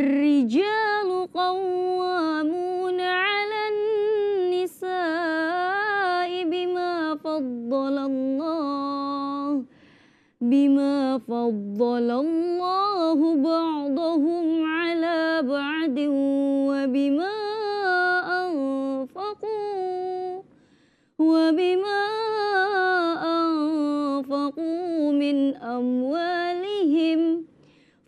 الرجال قوامون على النساء بما فضل الله بعضهم على بعض وبما أنفقوا وبما أنفقوا من أموالهم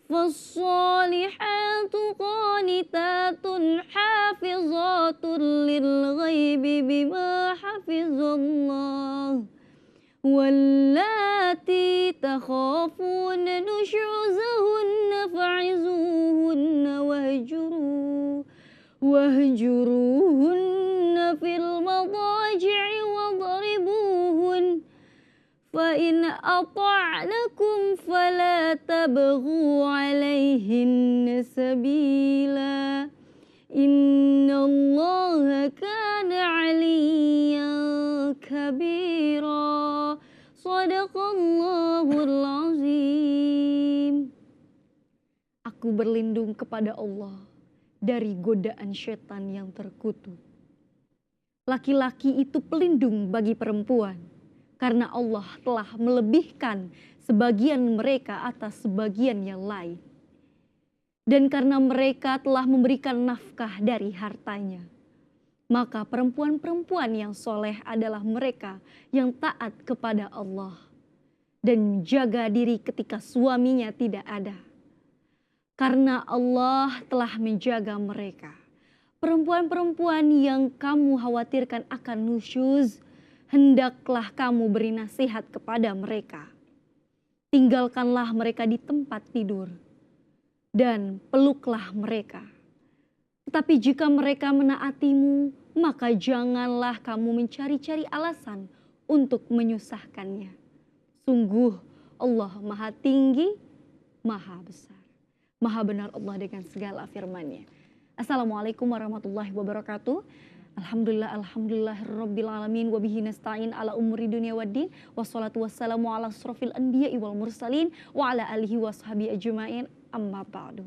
فالصالحات قانتات حافظات للغيب بما حفظ الله واللاتي تخافون نشوزهن فعظوهن واهجروهن في المضاجع واضربوهن فإن أطعنكم فلا تبغوا عليهن سبيلا إن الله كان عليا كبيرا Sadaqallahul azim. Aku berlindung kepada Allah dari godaan syaitan yang terkutuk. Laki-laki itu pelindung bagi perempuan karena Allah telah melebihkan sebagian mereka atas sebagian yang lain. Dan karena mereka telah memberikan nafkah dari hartanya, maka perempuan-perempuan yang soleh adalah mereka yang taat kepada Allah dan menjaga diri ketika suaminya tidak ada. Karena Allah telah menjaga mereka. Perempuan-perempuan yang kamu khawatirkan akan nusyuz, hendaklah kamu beri nasihat kepada mereka. Tinggalkanlah mereka di tempat tidur dan peluklah mereka. Tetapi jika mereka menaatimu, maka janganlah kamu mencari-cari alasan untuk menyusahkannya. Sungguh Allah Maha Tinggi, Maha Besar. Maha benar Allah dengan segala firman-Nya. Assalamualaikum warahmatullahi wabarakatuh. Alhamdulillah rabbil alamin wa bihi nasta'in ala umuri dunya waddin wassalatu wassalamu ala asrofil anbiya'i wal mursalin wa ala alihi washabihi ajma'in amma ba'du.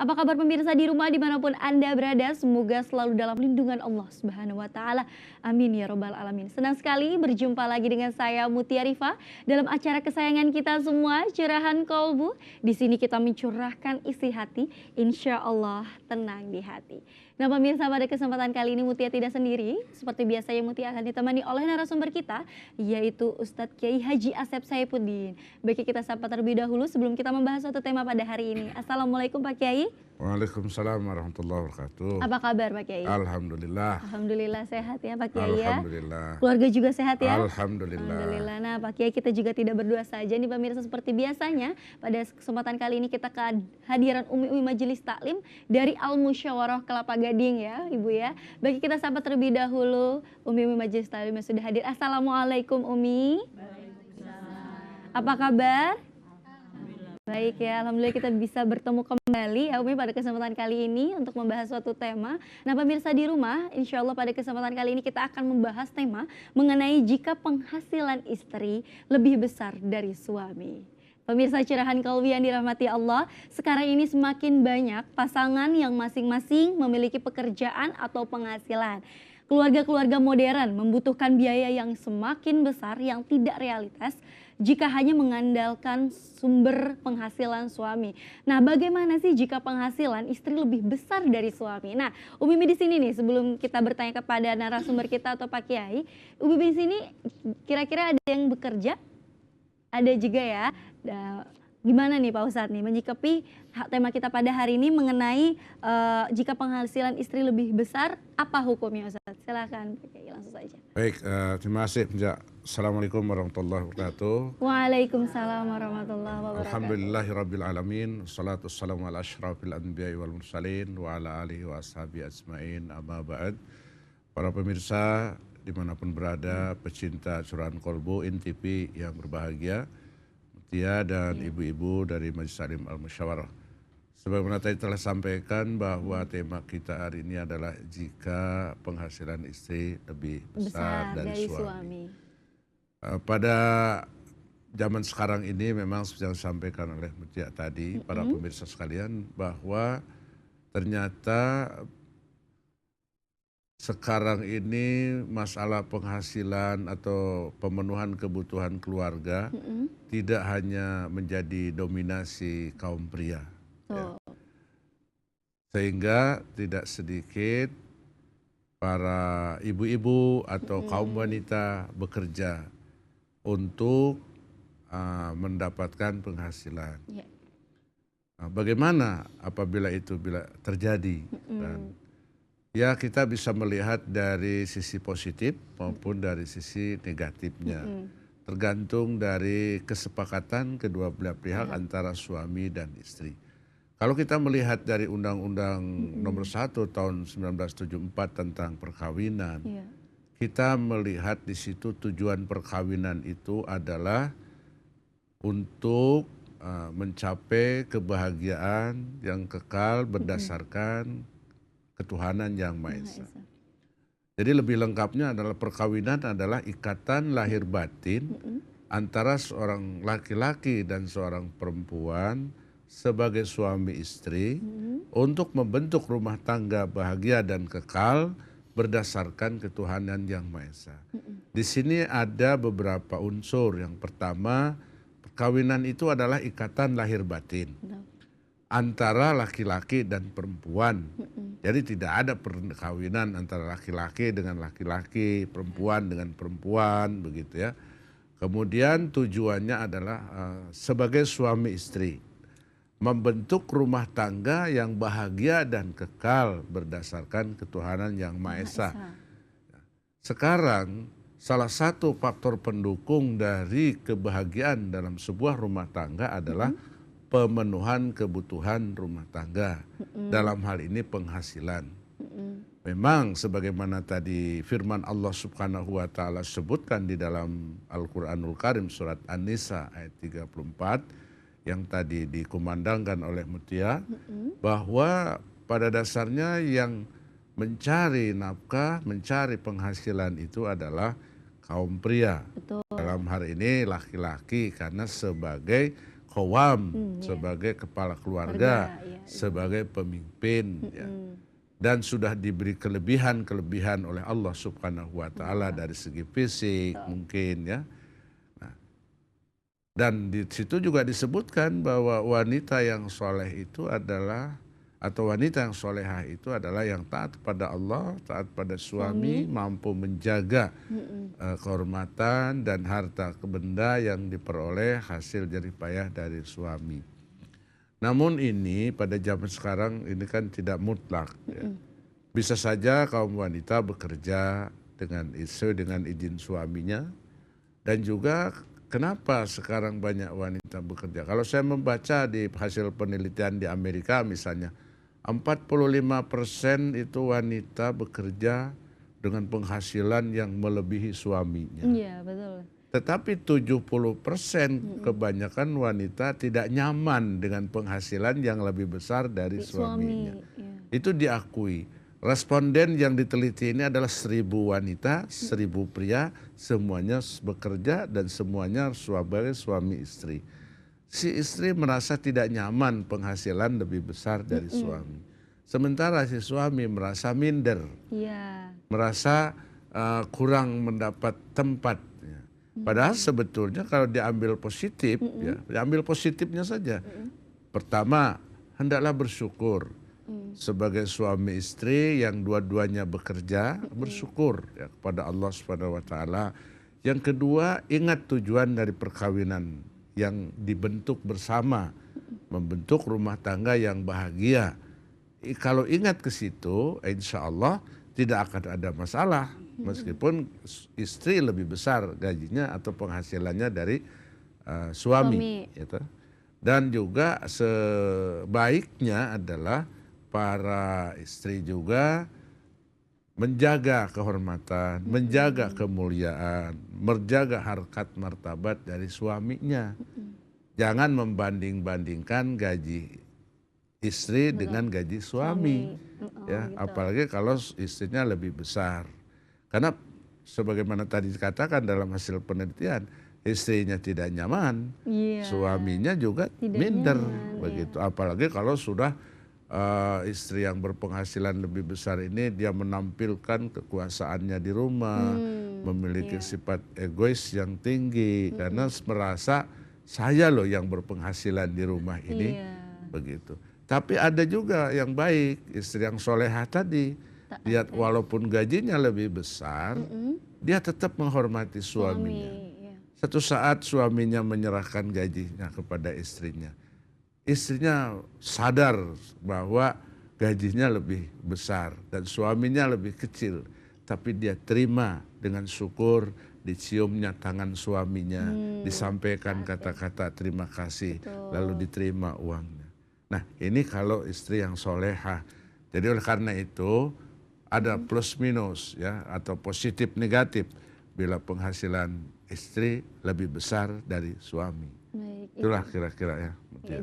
Apa kabar pemirsa di rumah dimanapun Anda berada? Semoga selalu dalam lindungan Allah Subhanahu wa Ta'ala. Amin ya Rabbal Alamin. Senang sekali berjumpa lagi dengan saya Mutia Rifa dalam acara kesayangan kita semua, Curahan Kolbu. Di sini kita mencurahkan isi hati, insya Allah tenang di hati. Nah pemirsa, pada kesempatan kali ini Mutia tidak sendiri. Seperti biasanya Mutia akan ditemani oleh narasumber kita, yaitu Ustadz Kiai Haji Asep Saifuddin. Baik, kita sapa terlebih dahulu sebelum kita membahas suatu tema pada hari ini. Assalamualaikum Pak Kiai. Waalaikumsalam warahmatullahi wabarakatuh. Apa kabar Pak Kiai? Alhamdulillah. Alhamdulillah sehat ya Pak Kiai ya. Alhamdulillah. Keluarga juga sehat ya? Alhamdulillah. Alhamdulillah. Nah Pak Kiai, kita juga tidak berdua saja nih pemirsa, seperti biasanya. Pada kesempatan kali ini kita kehadiran Umi Majelis Taklim dari Al Musyawarah Kelapa Gading ya Ibu ya. Bagi kita sapa terlebih dahulu Umi Majelis Taklim yang sudah hadir. Assalamualaikum Umi. Waalaikumsalam. Apa kabar? Baik ya, Alhamdulillah kita bisa bertemu kembali ya Umi pada kesempatan kali ini untuk membahas suatu tema. Nah pemirsa di rumah, insya Allah pada kesempatan kali ini kita akan membahas tema mengenai jika penghasilan istri lebih besar dari suami. Pemirsa Curahan Kolbu yang dirahmati Allah, sekarang ini semakin banyak pasangan yang masing-masing memiliki pekerjaan atau penghasilan. Keluarga-keluarga modern membutuhkan biaya yang semakin besar yang tidak realitas jika hanya mengandalkan sumber penghasilan suami. Nah, bagaimana sih jika penghasilan istri lebih besar dari suami? Nah, Umi di sini nih, sebelum kita bertanya kepada narasumber kita atau Pak Kiai, Umi di sini kira-kira ada yang bekerja? Ada juga ya. Nah, gimana nih Pak Ustadz nih menyikapi tema kita pada hari ini mengenai jika penghasilan istri lebih besar, apa hukumnya Ustadz? Silakan Pak Kiai, langsung saja. Baik, terima kasih. Assalamualaikum warahmatullahi wabarakatuh. Waalaikumsalam warahmatullahi wabarakatuh. Alhamdulillahirabbil alamin. Wassalatu wassalamu ala asyrafil anbiya'i wal mursalin wa ala alihi wa ashabihi ajmain. Amma ba'd. Para pemirsa dimanapun berada, pecinta Curahan Kolbu INTV yang berbahagia, Mutia dan ibu-ibu dari Majelis Taklim Al Musyawarah. Sebagaimana tadi telah sampaikan bahwa tema kita hari ini adalah jika penghasilan istri lebih besar dari suami. Pada zaman sekarang ini memang seperti yang disampaikan oleh Mutia tadi, para pemirsa sekalian, bahwa ternyata sekarang ini masalah penghasilan atau pemenuhan kebutuhan keluarga tidak hanya menjadi dominasi kaum pria, ya. Oh. Sehingga tidak sedikit para ibu-ibu atau kaum wanita bekerja untuk mendapatkan penghasilan. Ya. Bagaimana apabila itu bila terjadi? Dan ya kita bisa melihat dari sisi positif maupun dari sisi negatifnya. Tergantung dari kesepakatan kedua belah pihak antara suami dan istri. Kalau kita melihat dari Undang-Undang Nomor 1 Tahun 1974 tentang perkawinan, kita melihat di situ tujuan perkawinan itu adalah untuk mencapai kebahagiaan yang kekal berdasarkan ketuhanan yang Maha Esa. Jadi lebih lengkapnya adalah perkawinan adalah ikatan lahir batin antara seorang laki-laki dan seorang perempuan sebagai suami istri untuk membentuk rumah tangga bahagia dan kekal berdasarkan ketuhanan yang Maha Esa. Di sini ada beberapa unsur. Yang pertama, perkawinan itu adalah ikatan lahir batin antara laki-laki dan perempuan. Jadi tidak ada perkawinan antara laki-laki dengan laki-laki, perempuan dengan perempuan, begitu ya. Kemudian tujuannya adalah sebagai suami istri membentuk rumah tangga yang bahagia dan kekal berdasarkan ketuhanan yang Maha Esa. Sekarang salah satu faktor pendukung dari kebahagiaan dalam sebuah rumah tangga adalah pemenuhan kebutuhan rumah tangga. Dalam hal ini penghasilan. Memang sebagaimana tadi firman Allah Subhanahu wa taala sebutkan di dalam Al-Qur'anul Karim surat An-Nisa ayat 34 yang tadi dikumandangkan oleh Mutia, bahwa pada dasarnya yang mencari nafkah, mencari penghasilan itu adalah kaum pria. Betul. Dalam hal ini laki-laki karena sebagai qawam, sebagai kepala keluarga, sebagai pemimpin, ya. Dan sudah diberi kelebihan-kelebihan oleh Allah Subhanahu wa taala dari segi fisik mungkin, ya. Nah, dan di situ juga disebutkan bahwa wanita yang soleh itu adalah, atau wanita yang solehah itu adalah yang taat pada Allah, taat pada suami, mampu menjaga kehormatan dan harta benda yang diperoleh hasil jerih payah dari suami. Namun ini pada zaman sekarang ini kan tidak mutlak, ya. Bisa saja kaum wanita bekerja sesuai dengan izin suaminya. Dan juga kenapa sekarang banyak wanita bekerja. Kalau saya membaca di hasil penelitian di Amerika misalnya, 45% itu wanita bekerja dengan penghasilan yang melebihi suaminya. Iya, betul. Tetapi 70% kebanyakan wanita tidak nyaman dengan penghasilan yang lebih besar dari suaminya. Itu diakui. Responden yang diteliti ini adalah 1.000 wanita, 1.000 pria, semuanya bekerja dan semuanya sebagai suami istri. Si istri merasa tidak nyaman penghasilan lebih besar dari suami. Sementara si suami merasa minder, merasa kurang mendapat tempat. Padahal sebetulnya kalau diambil positif, ya, diambil positifnya saja. Pertama, hendaklah bersyukur sebagai suami istri yang dua-duanya bekerja, bersyukur ya, kepada Allah Subhanahu wa taala. Yang kedua, ingat tujuan dari perkawinan yang dibentuk bersama, membentuk rumah tangga yang bahagia. Kalau ingat ke situ, insya Allah tidak akan ada masalah. Meskipun istri lebih besar gajinya atau penghasilannya dari suami. Gitu. Dan juga sebaiknya adalah para istri juga menjaga kehormatan, menjaga kemuliaan, menjaga harkat martabat dari suaminya. Jangan membanding-bandingkan gaji istri dengan gaji suami. Ya, gitu. Apalagi kalau istrinya lebih besar. Karena sebagaimana tadi dikatakan dalam hasil penelitian, istrinya tidak nyaman, suaminya juga tidak minder, begitu. Apalagi kalau sudah istri yang berpenghasilan lebih besar ini dia menampilkan kekuasaannya di rumah, memiliki sifat egois yang tinggi karena merasa saya loh yang berpenghasilan di rumah ini, begitu. Tapi ada juga yang baik, istri yang solehah tadi, dia walaupun gajinya lebih besar, dia tetap menghormati suaminya. Satu saat suaminya menyerahkan gajinya kepada istrinya. Istrinya sadar bahwa gajinya lebih besar dan suaminya lebih kecil. Tapi dia terima dengan syukur, diciumnya tangan suaminya, disampaikan kata-kata terima kasih, lalu diterima uangnya. Nah ini kalau istri yang solehah. Jadi oleh karena itu ada plus minus ya atau positif negatif bila penghasilan istri lebih besar dari suami. Baik, Itulah kira-kira ya.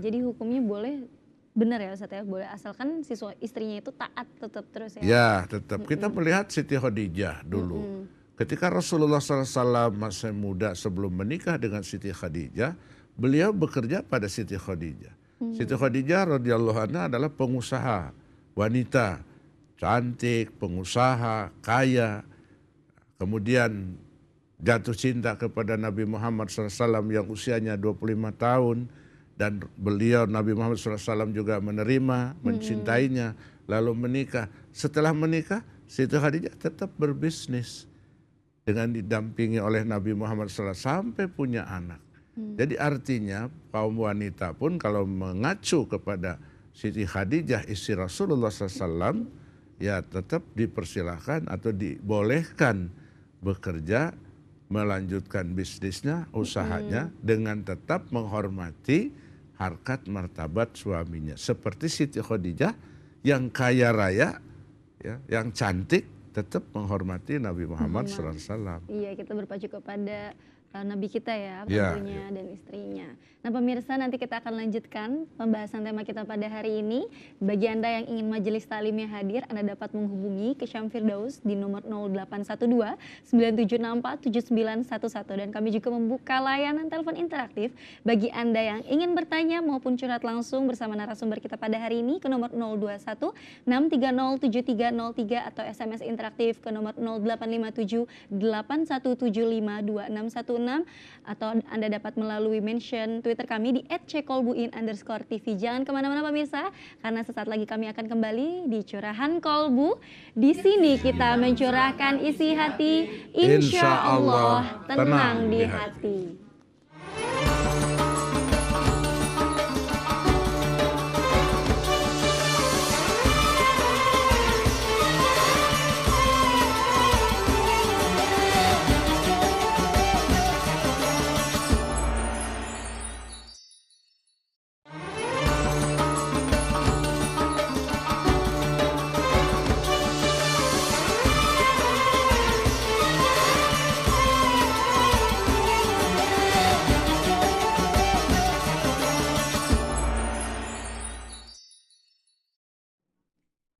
Jadi hukumnya boleh, benar ya Ustadz ya, boleh asalkan si istrinya itu taat tetap terus ya. Ya tetap. Kita melihat Siti Khadijah dulu. Ketika Rasulullah SAW masih muda sebelum menikah dengan Siti Khadijah, beliau bekerja pada Siti Khadijah. Siti Khadijah radhiyallahu anha adalah pengusaha, wanita, cantik, pengusaha, kaya. Kemudian jatuh cinta kepada Nabi Muhammad SAW yang usianya 25 tahun. Dan beliau Nabi Muhammad SAW juga menerima, mencintainya, lalu menikah. Setelah menikah, Siti Khadijah tetap berbisnis dengan didampingi oleh Nabi Muhammad SAW sampai punya anak. Jadi artinya kaum wanita pun kalau mengacu kepada Siti Khadijah istri Rasulullah SAW, ya tetap dipersilahkan atau dibolehkan bekerja, melanjutkan bisnisnya, usahanya dengan tetap menghormati harkat martabat suaminya. Seperti Siti Khadijah yang kaya raya, ya, yang cantik, tetap menghormati Nabi Muhammad SAW. Iya, kita berpacu kepada Nabi kita ya, tentunya dan istrinya. Nah pemirsa, nanti kita akan lanjutkan pembahasan tema kita pada hari ini. Bagi Anda yang ingin majelis taklimnya hadir, Anda dapat menghubungi ke Syam Firdaus di nomor 0812 9764 7911 dan kami juga membuka layanan telepon interaktif bagi Anda yang ingin bertanya maupun curhat langsung bersama narasumber kita pada hari ini ke nomor 021 630 7303 atau SMS interaktif ke nomor 0857 8175 2616 atau Anda dapat melalui mention Twitter kami di @ckolbuin_tv. Jangan kemana-mana pemirsa, karena sesaat lagi kami akan kembali di Curahan Kolbu. Di sini kita mencurahkan isi hati, insya Allah tenang di hati.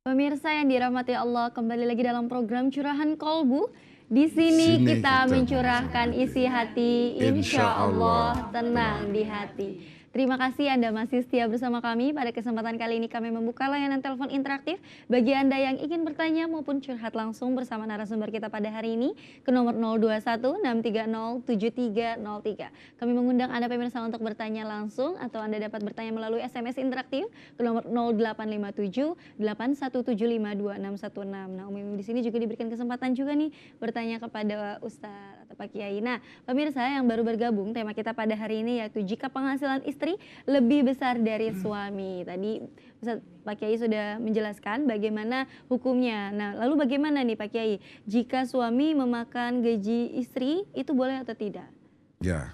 Pemirsa yang dirahmati Allah, kembali lagi dalam program Curahan Kolbu. Di sini kita mencurahkan isi hati, insya Allah tenang di hati. Terima kasih Anda masih setia bersama kami. Pada kesempatan kali ini kami membuka layanan telepon interaktif bagi Anda yang ingin bertanya maupun curhat langsung bersama narasumber kita pada hari ini ke nomor 021 630 7303. Kami mengundang Anda pemirsa untuk bertanya langsung atau Anda dapat bertanya melalui SMS interaktif ke nomor 0857 8175 2616. Nah, di sini juga diberikan kesempatan juga nih bertanya kepada Ustadz atau Pak Kiai. Nah, pemirsa yang baru bergabung, tema kita pada hari ini yaitu jika penghasilan istri lebih besar dari suami. Tadi Ustadz Pak Kiai sudah menjelaskan bagaimana hukumnya. Nah, lalu bagaimana nih Pak Kiai jika suami memakan gaji istri, itu boleh atau tidak? Ya,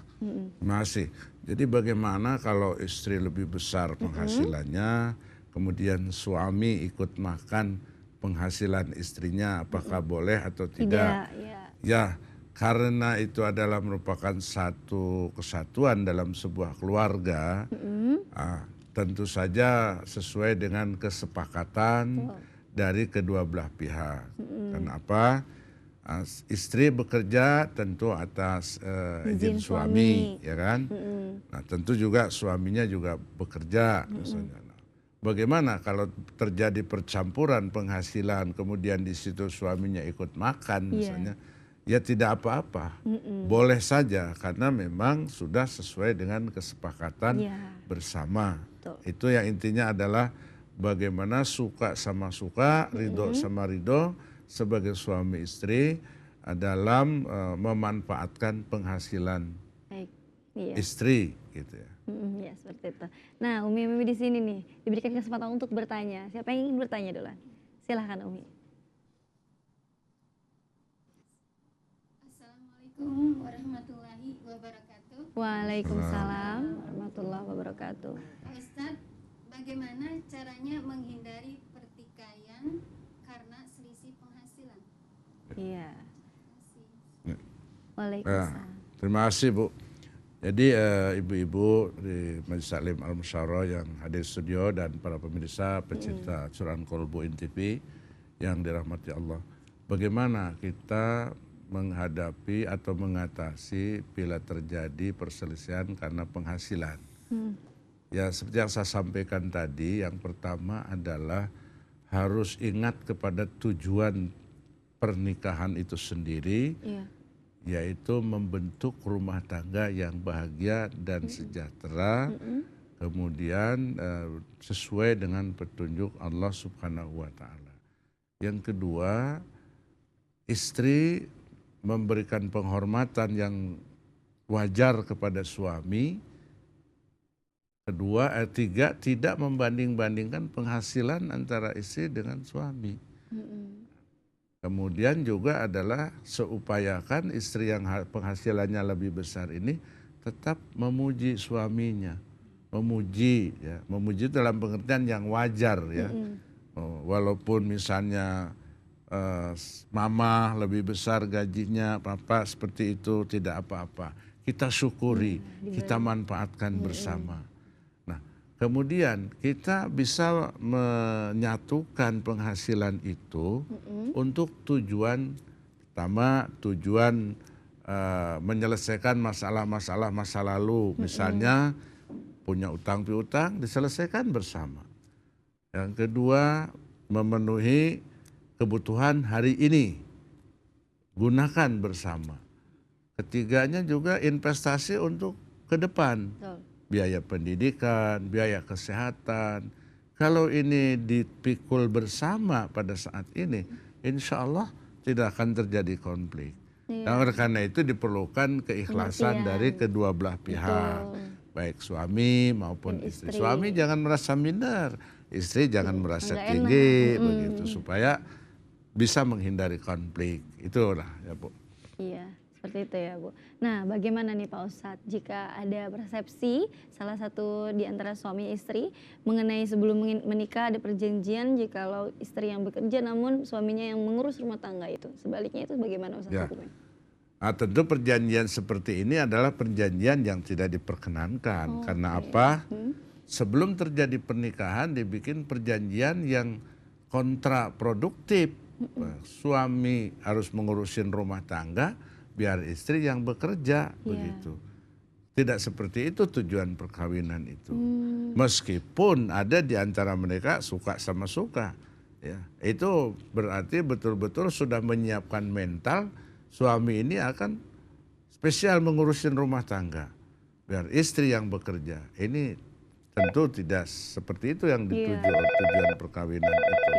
masih. Jadi bagaimana kalau istri lebih besar penghasilannya, kemudian suami ikut makan penghasilan istrinya, apakah boleh atau tidak? Ya, karena itu adalah merupakan satu kesatuan dalam sebuah keluarga, tentu saja sesuai dengan kesepakatan dari kedua belah pihak. Kenapa? Istri bekerja tentu atas izin suami, ya kan? Nah, tentu juga suaminya juga bekerja misalnya. bagaimana kalau terjadi percampuran penghasilan, kemudian di situ suaminya ikut makan misalnya, ya tidak apa-apa. Boleh saja karena memang sudah sesuai dengan kesepakatan bersama. Itu yang intinya adalah bagaimana suka sama suka, ridho sama ridho sebagai suami istri dalam memanfaatkan penghasilan istri gitu ya. Ya seperti itu. Nah Umi di sini nih diberikan kesempatan untuk bertanya. Siapa yang ingin bertanya duluan? Silahkan Umi. Assalamualaikum warahmatullahi wabarakatuh. Waalaikumsalam warahmatullahi wabarakatuh. Pak Ustadz, bagaimana caranya menghindari pertikaian karena selisih penghasilan? Iya. Terima kasih. Waalaikumsalam. Terima kasih Bu. Jadi ibu-ibu di Majelis Taklim Al-Musyawarah yang hadir di studio dan para pemirsa pecinta Curahan Kolbu TV yang dirahmati Allah. Bagaimana kita menghadapi atau mengatasi bila terjadi perselisihan karena penghasilan? Ya seperti yang saya sampaikan tadi, yang pertama adalah harus ingat kepada tujuan pernikahan itu sendiri. Yaitu membentuk rumah tangga yang bahagia dan sejahtera, kemudian sesuai dengan petunjuk Allah Subhanahu wa Ta'ala. Yang kedua, istri memberikan penghormatan yang wajar kepada suami. Kedua, tiga, tidak membanding-bandingkan penghasilan antara istri dengan suami. Kemudian juga adalah seupayakan istri yang penghasilannya lebih besar ini tetap memuji suaminya, memuji dalam pengertian yang wajar ya. Walaupun misalnya mama lebih besar gajinya, papa seperti itu tidak apa-apa. Kita syukuri, kita manfaatkan bersama. Kemudian kita bisa menyatukan penghasilan itu untuk tujuan pertama, tujuan menyelesaikan masalah-masalah masa lalu. Misalnya punya utang piutang diselesaikan bersama. Yang kedua, memenuhi kebutuhan hari ini, gunakan bersama. Ketiganya juga investasi untuk ke depan. Biaya pendidikan, biaya kesehatan. Kalau ini dipikul bersama pada saat ini, insya Allah tidak akan terjadi konflik. Dan karena itu diperlukan keikhlasan dari kedua belah pihak, baik suami maupun istri. Suami jangan merasa minder, istri jangan merasa tinggi, begitu supaya bisa menghindari konflik. Itulah ya Bu. Iya. Seperti itu ya Bu. Nah bagaimana nih Pak Ustadz jika ada persepsi salah satu di antara suami istri mengenai sebelum menikah ada perjanjian jikalau istri yang bekerja namun suaminya yang mengurus rumah tangga itu. Sebaliknya itu bagaimana Ustadz hukumnya? Tentu perjanjian seperti ini adalah perjanjian yang tidak diperkenankan. Karena apa? Sebelum terjadi pernikahan dibikin perjanjian yang kontraproduktif. Suami harus mengurusin rumah tangga, biar istri yang bekerja begitu. Tidak seperti itu tujuan perkawinan itu. Meskipun ada di antara mereka suka sama suka, ya itu berarti betul-betul sudah menyiapkan mental suami ini akan spesial mengurusin rumah tangga, biar istri yang bekerja. Ini tentu tidak seperti itu yang dituju tujuan perkawinan itu.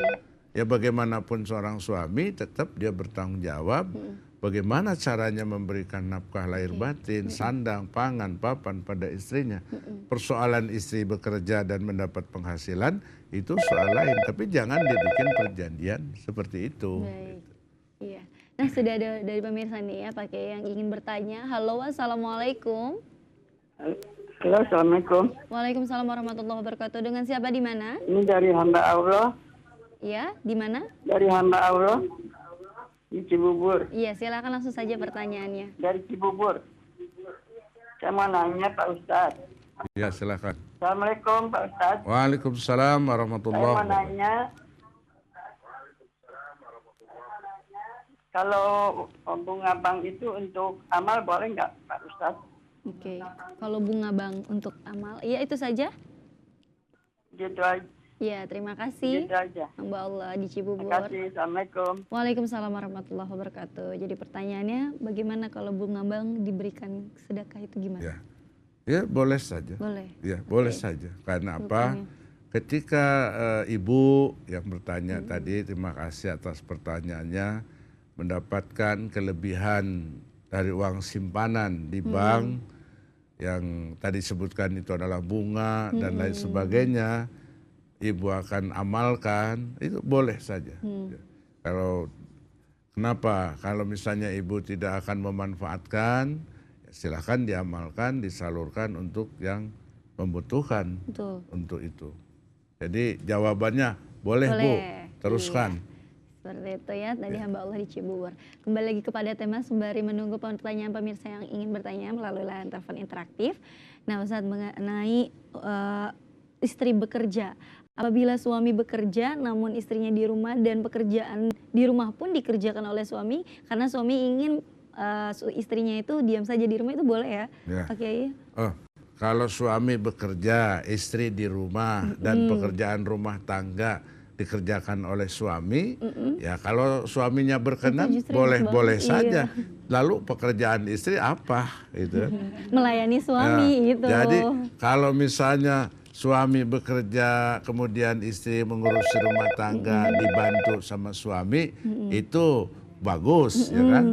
Ya bagaimanapun seorang suami tetap dia bertanggung jawab. Bagaimana caranya memberikan nafkah lahir batin, sandang, pangan, papan pada istrinya. Persoalan istri bekerja dan mendapat penghasilan itu soal lain. Tapi jangan dibikin perjanjian seperti itu. Baik. Iya. Nah sudah ada dari pemirsa nih ya pakai yang ingin bertanya. Halo, assalamualaikum. Halo, assalamualaikum. Waalaikumsalam warahmatullahi wabarakatuh. Dengan siapa di mana? Ini dari hamba Allah. Ya, di mana? Dari hamba Allah di Cibubur. Iya, silakan langsung saja pertanyaannya. Dari Cibubur. Saya mau nanya Pak Ustadz. Ya, silakan. Assalamualaikum Pak Ustadz. Waalaikumsalam Saya warahmatullahi mau wabarakatuh. nanya, kalau bunga bank itu untuk amal boleh nggak Pak Ustadz? Oke, kalau bunga bank untuk amal, iya itu saja? Gitu aja. Ya, terima kasih. Gitu aja. Hamba Allah di Terima Cibubur. kasih. Assalamualaikum. Waalaikumsalam warahmatullahi wabarakatuh. Jadi pertanyaannya, bagaimana kalau Bu Ngabang diberikan sedekah itu gimana? Ya, ya boleh saja. Boleh. Ya, boleh Oke. saja. Karena apa? Rupanya. Ketika Ibu yang bertanya tadi, terima kasih atas pertanyaannya, mendapatkan kelebihan dari uang simpanan di bank yang tadi sebutkan itu adalah bunga dan lain sebagainya, Ibu akan amalkan, itu boleh saja. Ya. Kenapa? Kalau misalnya Ibu tidak akan memanfaatkan, ya silahkan diamalkan, disalurkan untuk yang membutuhkan Betul. untuk itu. Jadi jawabannya boleh, Bu, teruskan. Iya. Seperti itu ya, tadi hamba Allah di Cibubur. Kembali lagi kepada tema sembari menunggu pertanyaan pemirsa yang ingin bertanya melalui layar telepon interaktif. Nah, Ustadz, mengenai istri bekerja. Apabila suami bekerja namun istrinya di rumah dan pekerjaan di rumah pun dikerjakan oleh suami karena suami ingin istrinya itu diam saja di rumah, itu boleh ya? Ya. Oke. Kalau suami bekerja, istri di rumah dan pekerjaan rumah tangga dikerjakan oleh suami, ya kalau suaminya berkenan Itu justru enak boleh banget, saja. iya. Lalu pekerjaan istri apa? Itu. Melayani suami gitu. Jadi kalau misalnya suami bekerja kemudian istri mengurusi rumah tangga dibantu sama suami, itu bagus, ya kan?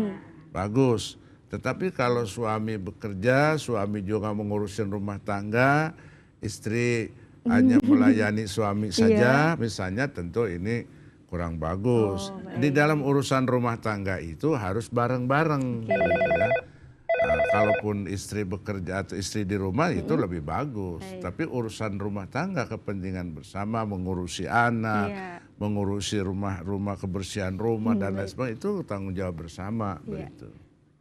Bagus. Tetapi kalau suami bekerja, suami juga mengurusin rumah tangga, istri hanya melayani suami saja, misalnya, tentu ini kurang bagus. Di dalam urusan rumah tangga itu harus bareng-bareng. Gitu ya. Nah, kalaupun istri bekerja atau istri di rumah itu lebih bagus. Tapi urusan rumah tangga, kepentingan bersama, mengurusi anak, mengurusi rumah kebersihan rumah dan lain sebagainya, itu tanggung jawab bersama. Begitu.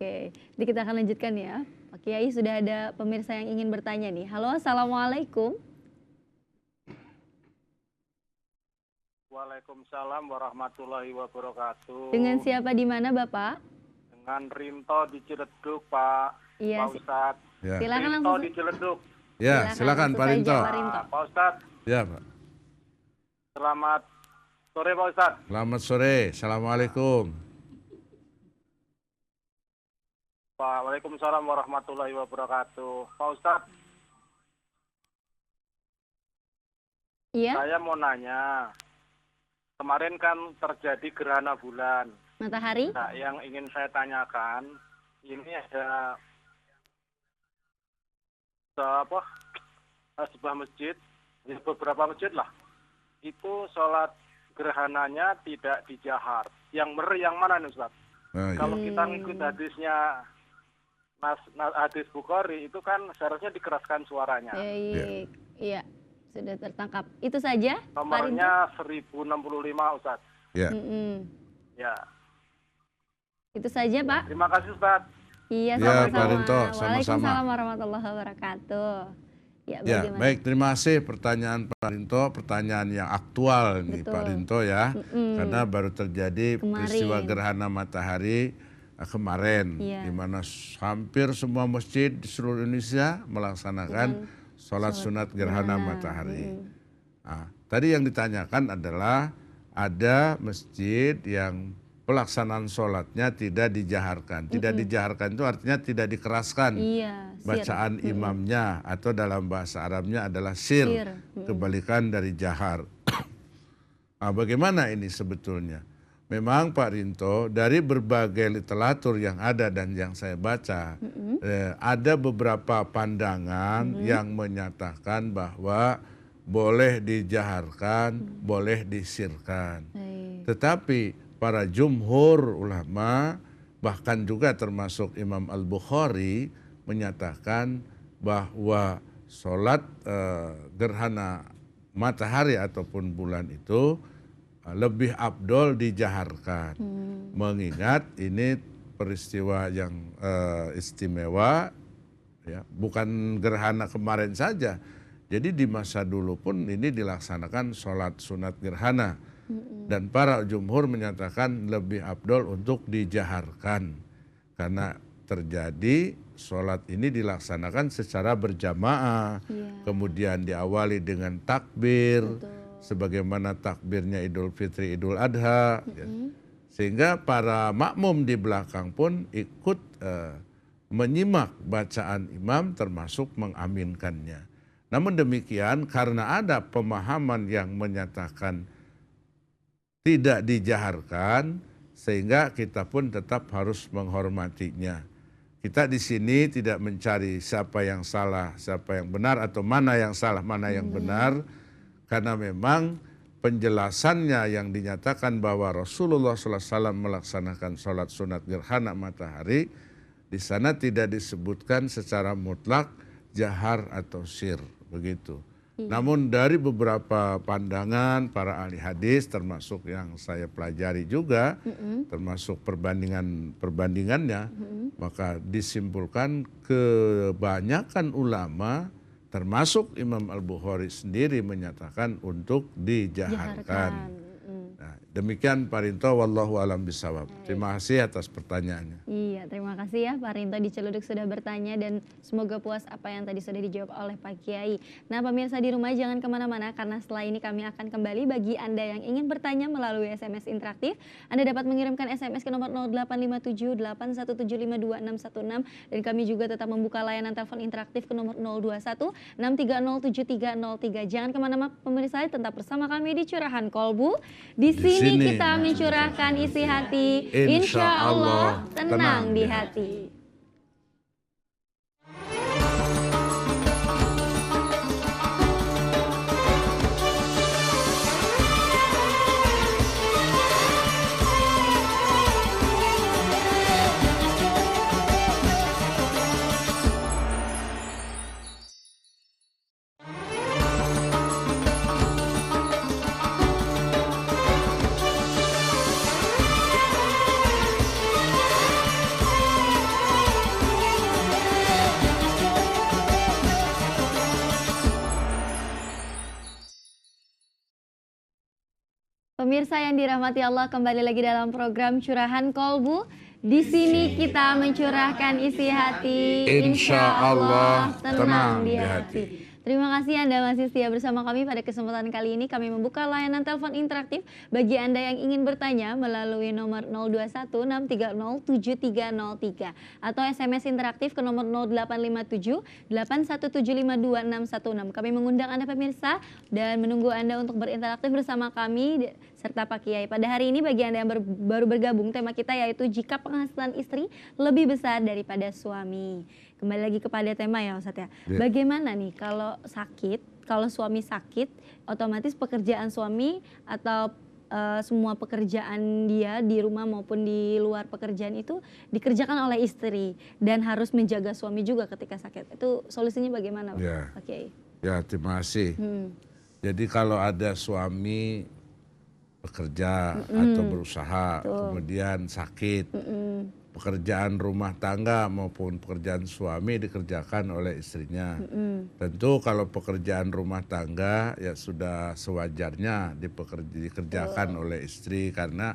Oke, jadi kita akan lanjutkan ya. Pak Kiai, sudah ada pemirsa yang ingin bertanya nih. Halo, assalamualaikum. Waalaikumsalam warahmatullahi wabarakatuh. Dengan siapa di mana Bapak? Dengan Rinto di Ciledug, Pak. Iya, Pak Ustadz. Ya, silakan Rinto langsung. di Ciledug. ya silakan langsung Pak saja, Rinto. Pak Rinto. Pak Ustadz, Ya, Pak. selamat sore Pak Ustadz. Selamat sore. Assalamualaikum. Pak, waalaikumsalam warahmatullahi wabarakatuh. Pak Ustadz, Iya, saya mau nanya. Kemarin kan terjadi gerhana bulan. matahari. Nah, yang ingin saya tanyakan, ini ada sebuah masjid, ya beberapa masjid lah, itu sholat gerhananya tidak dijahar. Yang yang mana nih Ustaz? Nah, Kalau kita ngikut hadisnya hadis Bukhari, itu kan seharusnya dikeraskan suaranya. Baik, iya, sudah tertangkap. Itu saja, Pak Rinto. Nomornya 1065 Ustaz. ya. Ya. Itu saja, Pak. Terima kasih Ustaz. Iya, Ya, sama-sama. Pak Rinto, sama-sama. Waalaikumsalam warahmatullahi wabarakatuh. Ya, Ya, bagaimana? baik, terima kasih pertanyaan Pak Rinto, pertanyaan yang aktual nih Betul. Pak Rinto ya, karena baru terjadi Kemarin. peristiwa gerhana matahari kemarin, Iya. di mana hampir semua masjid di seluruh Indonesia melaksanakan sholat sunat gerhana matahari. Nah, tadi yang ditanyakan adalah ada masjid yang pelaksanaan sholatnya tidak dijaharkan. Tidak dijaharkan itu artinya tidak dikeraskan. Iya, sir. Bacaan imamnya atau dalam bahasa Arabnya adalah sir, Sir. kebalikan dari jahar. Nah, bagaimana ini sebetulnya? Memang Pak Rinto, dari berbagai literatur yang ada dan yang saya baca, ada beberapa pandangan yang menyatakan bahwa boleh dijaharkan, boleh disirkan. Baik. Tetapi para jumhur ulama, bahkan juga termasuk Imam Al-Bukhari, menyatakan bahwa sholat gerhana matahari ataupun bulan itu lebih afdol dijaharkan. Mengingat ini peristiwa yang istimewa, ya, bukan gerhana kemarin saja. Jadi di masa dulu pun ini dilaksanakan sholat sunat gerhana. Dan para jumhur menyatakan lebih afdol untuk dijaharkan. Karena terjadi sholat ini dilaksanakan secara berjamaah. Kemudian diawali dengan takbir. sebagaimana takbirnya Idul Fitri, Idul Adha. Ya. Sehingga para makmum di belakang pun ikut menyimak bacaan imam termasuk mengaminkannya. Namun demikian karena ada pemahaman yang menyatakan tidak dijaharkan, sehingga kita pun tetap harus menghormatinya. Kita di sini tidak mencari siapa yang salah, siapa yang benar, atau mana yang salah, mana yang benar. Karena memang penjelasannya yang dinyatakan bahwa Rasulullah SAW melaksanakan sholat sunat gerhana matahari, di sana tidak disebutkan secara mutlak jahar atau sir, begitu. Namun dari beberapa pandangan para ahli hadis, termasuk yang saya pelajari juga, termasuk perbandingannya, maka disimpulkan kebanyakan ulama, termasuk Imam Al-Bukhari sendiri menyatakan untuk dijaharkan. Nah, demikian Pak Rinto, wallahu alam bisawab. Terima kasih atas pertanyaannya. Iya, terima kasih ya Pak Rinto di Celuduk sudah bertanya, dan semoga puas apa yang tadi sudah dijawab oleh Pak Kiai. Nah, pemirsa di rumah jangan kemana-mana, karena setelah ini kami akan kembali. Bagi Anda yang ingin bertanya melalui SMS interaktif, Anda dapat mengirimkan SMS ke nomor 0857 81752616, dan kami juga tetap membuka layanan telepon interaktif ke nomor 021 630 7303. Jangan kemana-mana pemirsa, tetap bersama kami di Curahan Kolbu. Di sini kita mencurahkan isi hati, insya Allah tenang di hati. Pemirsa yang dirahmati Allah, kembali lagi dalam program Curahan Kolbu. Di sini kita mencurahkan isi hati, insya Allah tenang di hati. Terima kasih Anda masih setia bersama kami. Pada kesempatan kali ini kami membuka layanan telepon interaktif bagi Anda yang ingin bertanya melalui nomor 021 630 7303 atau SMS interaktif ke nomor 0857 81752616. Kami mengundang Anda pemirsa dan menunggu Anda untuk berinteraksi bersama kami serta Pak Kiai. Pada hari ini bagi Anda yang baru bergabung, tema kita yaitu jika penghasilan istri lebih besar daripada suami. Kembali lagi kepada tema ya Ustadz ya. Bagaimana nih kalau suami sakit, otomatis pekerjaan suami atau semua pekerjaan dia di rumah maupun di luar pekerjaan itu dikerjakan oleh istri dan harus menjaga suami juga ketika sakit. Itu solusinya bagaimana Pak Kiai? Ya, terima kasih. Jadi kalau ada suami bekerja atau berusaha, kemudian sakit, pekerjaan rumah tangga maupun pekerjaan suami dikerjakan oleh istrinya. Tentu kalau pekerjaan rumah tangga ya sudah sewajarnya dikerjakan oleh istri karena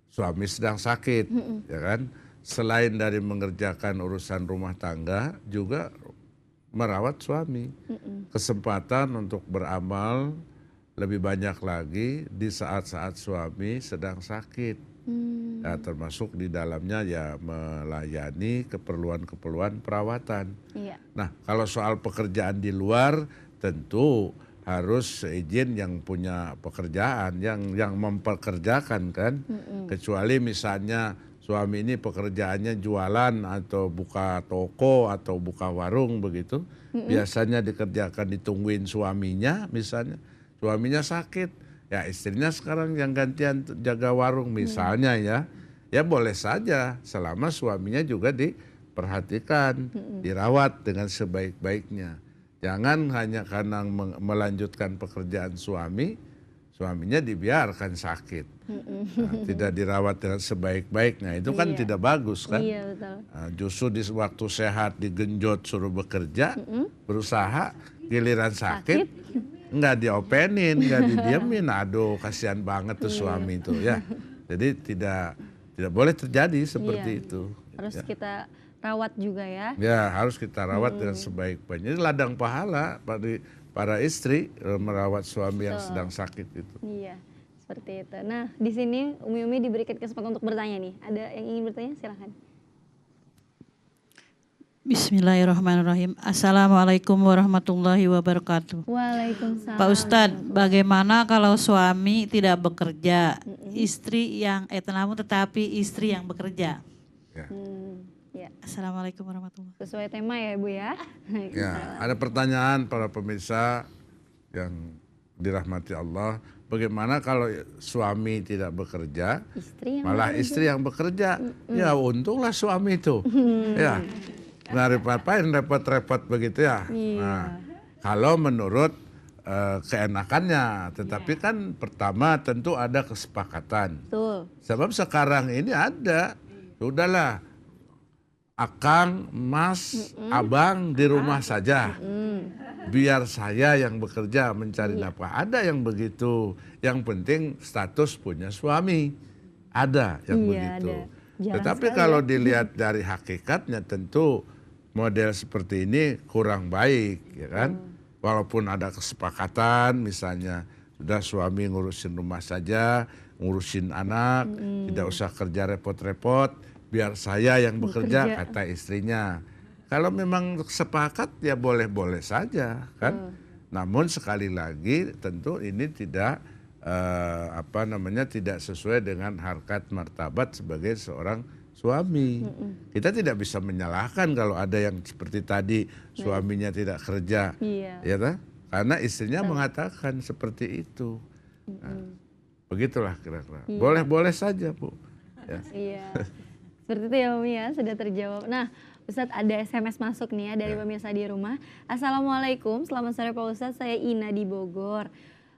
suami sedang sakit, ya kan? Selain dari mengerjakan urusan rumah tangga, juga merawat suami. Kesempatan untuk beramal lebih banyak lagi di saat-saat suami sedang sakit. Ya, termasuk di dalamnya ya melayani keperluan-keperluan perawatan. Nah, kalau soal pekerjaan di luar tentu harus izin yang punya pekerjaan, yang mempekerjakan kan. Kecuali misalnya suami ini pekerjaannya jualan atau buka toko atau buka warung begitu. Biasanya dikerjakan, ditungguin suaminya, misalnya suaminya sakit, ya istrinya sekarang yang gantian jaga warung misalnya ya boleh saja selama suaminya juga diperhatikan, dirawat dengan sebaik-baiknya. Jangan hanya karena melanjutkan pekerjaan suaminya dibiarkan sakit, tidak dirawat dengan sebaik-baiknya, itu kan tidak bagus kan. Iya, betul. Justru di waktu sehat digenjot suruh bekerja, berusaha, giliran sakit nggak diopenin, nggak didiemin, aduh kasihan banget tuh suami itu ya. Jadi tidak boleh terjadi seperti itu. Harus kita rawat juga ya. Ya harus kita rawat dengan sebaik-baiknya. Ini ladang pahala para istri merawat suami yang sedang sakit itu. Iya, seperti itu. Nah, di sini Umi diberikan kesempatan untuk bertanya nih. Ada yang ingin bertanya? Silahkan. Bismillahirrahmanirrahim. Assalamualaikum warahmatullahi wabarakatuh. Waalaikumsalam. Pak Ustadz, bagaimana kalau suami tidak bekerja, istri yang namun tetapi istri yang bekerja? Ya. Ya, Assalamualaikum warahmatullahi wabarakatuh. sesuai tema ya Bu ya. Ya, ada pertanyaan para pemirsa yang dirahmati Allah. Bagaimana kalau suami tidak bekerja, Istri yang malah bekerja. istri yang bekerja? Ya untunglah suami itu. Ya, nggak repot-repot begitu ya. Iya. Nah, kalau menurut keenakannya, tetapi kan pertama tentu ada kesepakatan. Betul. Sebab sekarang ini ada, udahlah, akang, mas, abang di rumah saja. Biar saya yang bekerja mencari nafkah. Ada yang begitu. Yang penting status punya suami. Ada yang Iya, begitu. ada. Jarang Tetapi sekali kalau ya. dilihat dari hakikatnya tentu model seperti ini kurang baik, ya kan? Walaupun ada kesepakatan, misalnya sudah suami ngurusin rumah saja, ngurusin anak, tidak usah kerja repot-repot, biar saya yang bekerja, kata istrinya. Kalau memang sepakat ya boleh-boleh saja, kan? Namun sekali lagi tentu ini tidak tidak sesuai dengan harkat martabat sebagai seorang suami. Kita tidak bisa menyalahkan kalau ada yang seperti tadi suaminya tidak kerja, Iya. ya kan? Karena istrinya mengatakan seperti itu. Nah, begitulah kira-kira. Boleh-boleh saja, Bu. Ya. Iya. Seperti itu ya Umi ya, sudah terjawab. Nah, Ustadz ada SMS masuk nih ya dari pemirsa di rumah. Assalamualaikum, selamat sore Pak Ustadz, saya Ina di Bogor.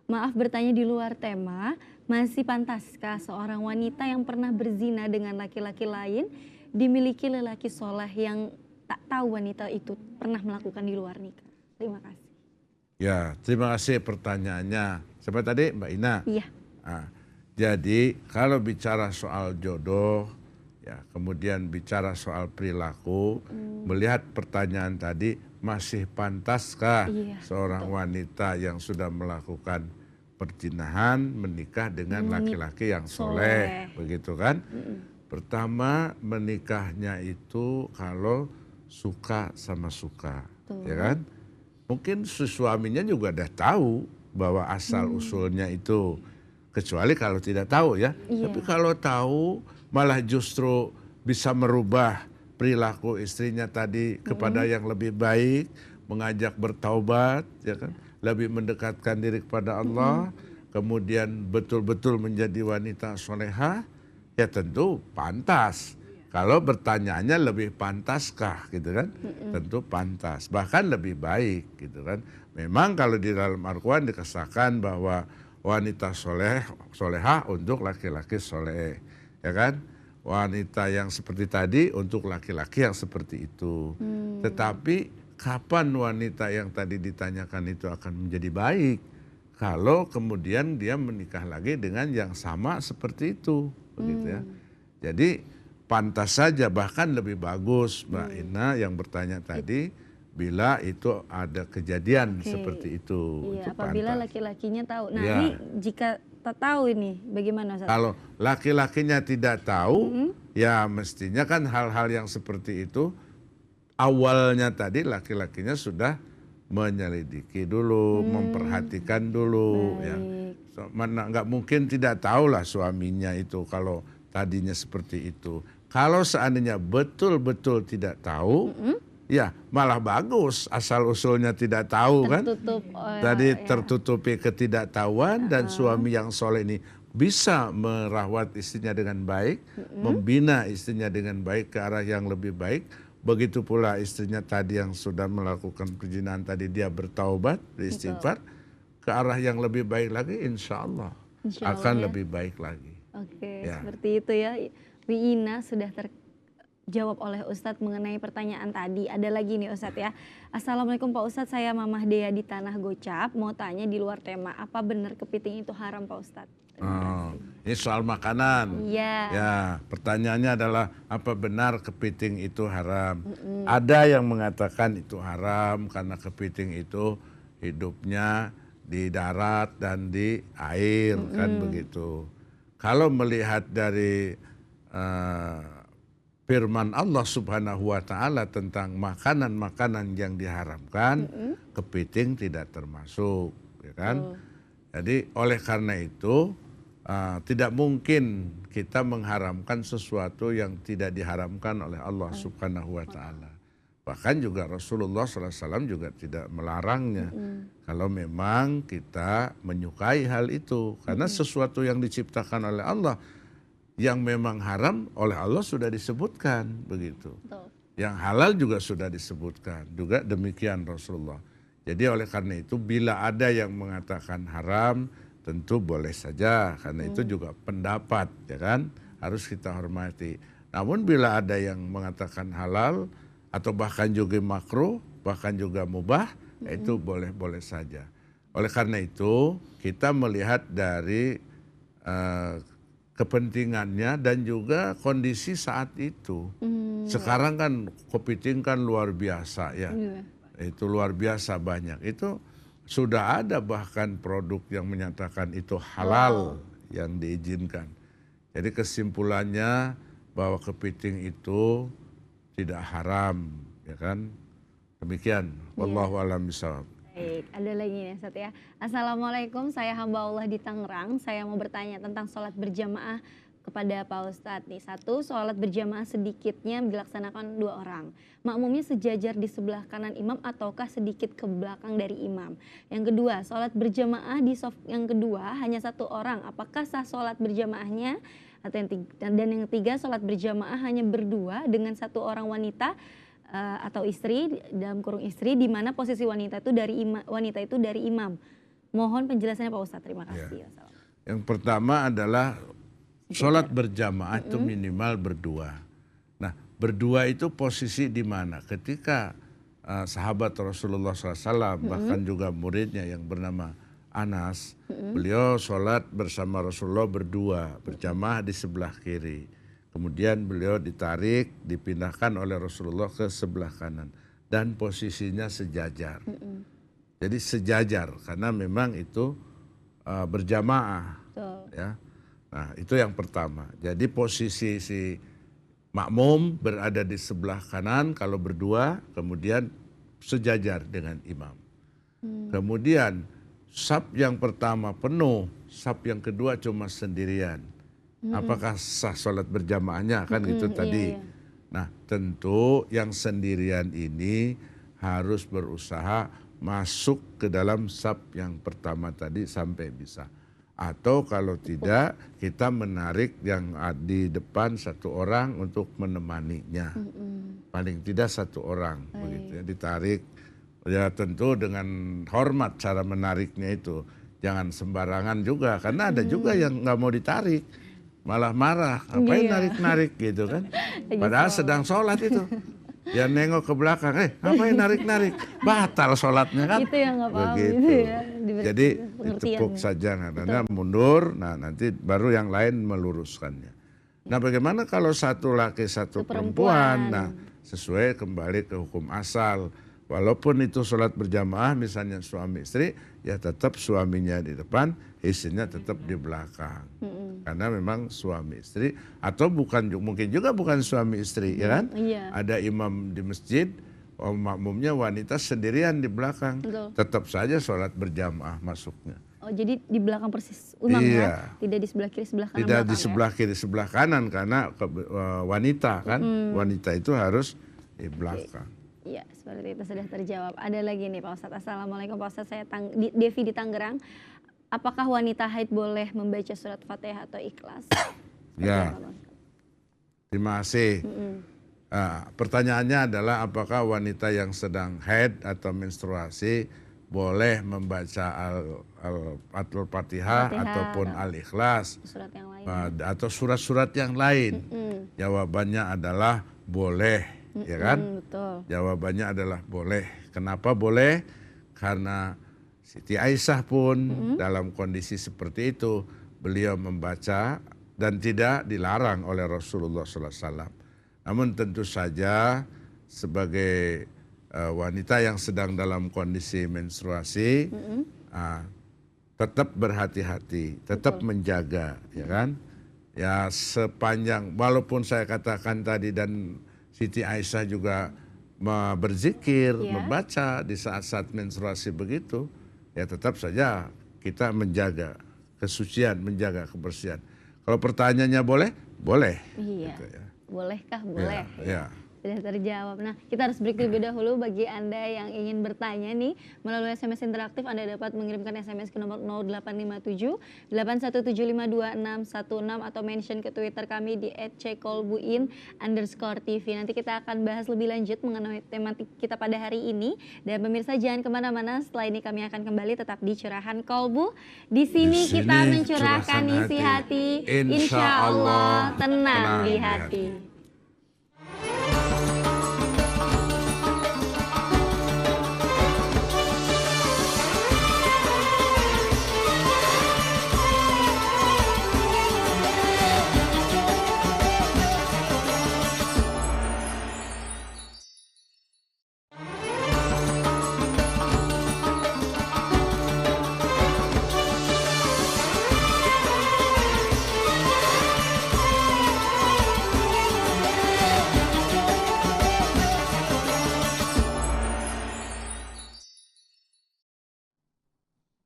Maaf bertanya di luar tema, masih pantaskah seorang wanita yang pernah berzina dengan laki-laki lain dimiliki lelaki soleh yang tak tahu wanita itu pernah melakukan di luar nikah? Terima kasih. Ya, terima kasih pertanyaannya. Siapa tadi, Mbak Ina? Iya. Nah, jadi kalau bicara soal jodoh, ya kemudian bicara soal perilaku, melihat pertanyaan tadi, masih pantaskah seorang wanita yang sudah melakukan perzinahan menikah dengan laki-laki yang soleh, begitu kan? Pertama, menikahnya itu kalau suka sama suka, ya kan? Mungkin suaminya juga udah tahu bahwa asal usulnya itu, kecuali kalau tidak tahu ya. Tapi kalau tahu malah justru bisa merubah perilaku istrinya tadi kepada yang lebih baik, mengajak bertaubat, ya kan? Lebih mendekatkan diri kepada Allah, kemudian betul-betul menjadi wanita solehah, ya tentu pantas. Kalau bertanyaannya lebih pantaskah gitu kan? Tentu pantas, bahkan lebih baik gitu kan. Memang kalau di dalam Al-Quran dikisahkan bahwa wanita solehah untuk laki-laki soleh, ya kan? Wanita yang seperti tadi untuk laki-laki yang seperti itu. Tetapi kapan wanita yang tadi ditanyakan itu akan menjadi baik? Kalau kemudian dia menikah lagi dengan yang sama seperti itu, begitu ya. Jadi pantas saja, bahkan lebih bagus Mbak Ina yang bertanya tadi, bila itu ada kejadian seperti itu. Iya, Itu apabila pantas. laki-lakinya tahu. Nah, Ya. ini jika tak tahu ini bagaimana Ustaz? Kalau laki-lakinya tidak tahu, ya mestinya kan hal-hal yang seperti itu awalnya tadi laki-lakinya sudah menyelidiki dulu, memperhatikan dulu, ya. Mana nggak mungkin tidak tahu lah suaminya itu kalau tadinya seperti itu. Kalau seandainya betul-betul tidak tahu, ya malah bagus asal usulnya tidak tahu kan. Tertutup, Tadi tertutupi ketidaktahuan dan suami yang soleh ini bisa merawat istrinya dengan baik, membina istrinya dengan baik ke arah yang lebih baik. Begitu pula istrinya tadi yang sudah melakukan perzinahan tadi, dia bertaubat, beristighfar ke arah yang lebih baik lagi, insya Allah akan lebih baik lagi. Oke, Ya. seperti itu ya. Wi Ina sudah terjawab oleh Ustadz mengenai pertanyaan tadi. Ada lagi nih Ustadz ya. Assalamualaikum Pak Ustadz, saya Mamah Dea di Tanah Gocap. Mau tanya di luar tema, apa benar kepiting itu haram Pak Ustadz? Oh, ini soal makanan. Iya. Ya, pertanyaannya adalah apa benar kepiting itu haram? Ada yang mengatakan itu haram karena kepiting itu hidupnya di darat dan di air, kan begitu. Kalau melihat dari firman Allah Subhanahu wa taala tentang makanan-makanan yang diharamkan, kepiting tidak termasuk, ya kan? Jadi oleh karena itu tidak mungkin kita mengharamkan sesuatu yang tidak diharamkan oleh Allah Subhanahu wa taala. Bahkan juga Rasulullah SAW juga tidak melarangnya. Kalau memang kita menyukai hal itu. Karena sesuatu yang diciptakan oleh Allah yang memang haram oleh Allah sudah disebutkan begitu. Betul. Yang halal juga sudah disebutkan. Juga demikian Rasulullah. Jadi oleh karena itu bila ada yang mengatakan haram tentu boleh saja. Karena itu juga pendapat, ya kan, harus kita hormati. Namun bila ada yang mengatakan halal atau bahkan juga makruh, bahkan juga mubah, itu boleh-boleh saja. Oleh karena itu kita melihat dari kepentingannya dan juga kondisi saat itu. Sekarang kan kepiting kan luar biasa ya. Itu luar biasa banyak. Itu sudah ada bahkan produk yang menyatakan itu halal yang diizinkan. Jadi kesimpulannya bahwa kepiting itu tidak haram, ya kan? Demikian. Wallahu a'lam bishawab. Baik, ada lagi nih Ustaz ya. Assalamualaikum, saya hamba Allah di Tangerang. Saya mau bertanya tentang sholat berjamaah kepada Pak Ustadz nih. Satu, sholat berjamaah sedikitnya dilaksanakan 2 orang. Makmumnya sejajar di sebelah kanan imam ataukah sedikit ke belakang dari imam? Yang kedua, sholat berjamaah di saf yang kedua hanya 1 orang. Apakah sah sholat berjamaahnya? Dan yang ketiga, sholat berjamaah hanya berdua dengan 1 orang wanita atau istri, dalam kurung istri, di mana posisi wanita itu dari imam. Mohon penjelasannya Pak Ustadz. Terima kasih. Ya. Yang pertama adalah sholat berjamaah itu minimal berdua. Nah, berdua itu posisi di mana? Ketika sahabat Rasulullah SAW, bahkan juga muridnya yang bernama Anas, beliau sholat bersama Rasulullah berdua, berjamaah di sebelah kiri. Kemudian beliau ditarik, dipindahkan oleh Rasulullah ke sebelah kanan. Dan posisinya sejajar. Jadi sejajar, karena memang itu berjamaah. Ya. Nah, itu yang pertama. Jadi posisi si makmum berada di sebelah kanan kalau berdua, kemudian sejajar dengan imam. Kemudian saf yang pertama penuh, saf yang kedua cuma sendirian. Apakah sah sholat berjamaahnya? Kan gitu tadi. Iya. Nah, tentu yang sendirian ini harus berusaha masuk ke dalam saf yang pertama tadi sampai bisa. Atau kalau tidak, kita menarik yang di depan 1 orang untuk menemaninya. Paling tidak 1 orang, begitu ya, ditarik. Ya tentu dengan hormat cara menariknya itu. Jangan sembarangan juga, karena ada juga yang nggak mau ditarik. Malah marah, ngapain narik-narik gitu kan. Padahal sedang sholat itu. Ya nengok ke belakang, ngapain narik-narik? Batal sholatnya kan. Itu yang nggak paham begitu. gitu ya. Jadi ditepuk saja, karena mundur, nah nanti baru yang lain meluruskannya. Nah bagaimana kalau 1 laki 1 perempuan? Nah sesuai kembali ke hukum asal. Walaupun itu sholat berjamaah misalnya suami istri, ya tetap suaminya di depan, istrinya tetap di belakang. Karena memang suami istri, atau mungkin juga bukan suami istri, ya kan? Ada imam di masjid, makmumnya wanita sendirian di belakang. Betul. Tetap saja sholat berjamaah masuknya. Oh jadi di belakang persis imam ya? Tidak di sebelah kiri, sebelah kanan. Tidak di sebelah kiri, sebelah kanan, karena wanita kan, wanita itu harus di belakang. Iya, seperti itu sudah terjawab. Ada lagi nih Pak Ustadz. Assalamualaikum Pak Ustadz, saya Devi di Tangerang. Apakah wanita haid boleh membaca surat Fatihah atau Ikhlas? Ya, terima kasih. Pertanyaannya adalah apakah wanita yang sedang haid atau menstruasi boleh membaca Al-Fatihah ataupun Al-Ikhlas atau surat-surat yang lain? Jawabannya adalah boleh. Ya kan? Betul. Jawabannya adalah boleh. Kenapa boleh? Karena Siti Aisyah pun dalam kondisi seperti itu beliau membaca dan tidak dilarang oleh Rasulullah SAW. Namun tentu saja sebagai wanita yang sedang dalam kondisi menstruasi tetap berhati-hati, tetap menjaga, ya kan? Ya sepanjang, walaupun saya katakan tadi dan Siti Aisyah juga berzikir, membaca di saat-saat menstruasi begitu, ya tetap saja kita menjaga kesucian, menjaga kebersihan. Kalau pertanyaannya boleh? Boleh. Iya. Gitu ya. Bolehkah? Boleh. Ya. Sudah terjawab. Nah, kita harus break terlebih dahulu. Bagi Anda yang ingin bertanya nih melalui SMS interaktif, Anda dapat mengirimkan SMS ke nomor 0857 81752616 atau mention ke Twitter kami di @ckolbuin_tv. Nanti kita akan bahas lebih lanjut mengenai tematik kita pada hari ini. Dan pemirsa jangan kemana-mana, setelah ini kami akan kembali tetap di Curahan Kolbu. Di sini kita mencurahkan isi hati, insya Allah tenang di hati.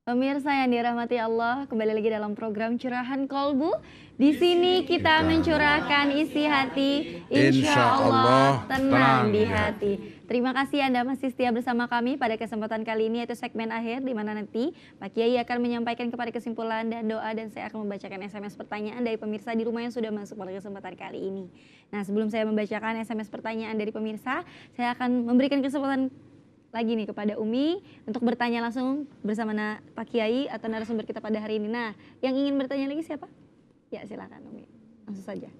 Pemirsa yang dirahmati Allah, kembali lagi dalam program Curahan Kolbu. Di sini kita mencurahkan isi hati, insya Allah tenang di hati. Terima kasih Anda masih setia bersama kami pada kesempatan kali ini, yaitu segmen akhir di mana nanti Pak Kiai akan menyampaikan kepada kesimpulan dan doa, dan saya akan membacakan SMS pertanyaan dari pemirsa di rumah yang sudah masuk pada kesempatan kali ini. Nah, sebelum saya membacakan SMS pertanyaan dari pemirsa, saya akan memberikan kesempatan lagi nih kepada Umi untuk bertanya langsung bersama Pak Kiai atau narasumber kita pada hari ini. Nah, yang ingin bertanya lagi siapa? Ya, silakan Umi. Langsung saja.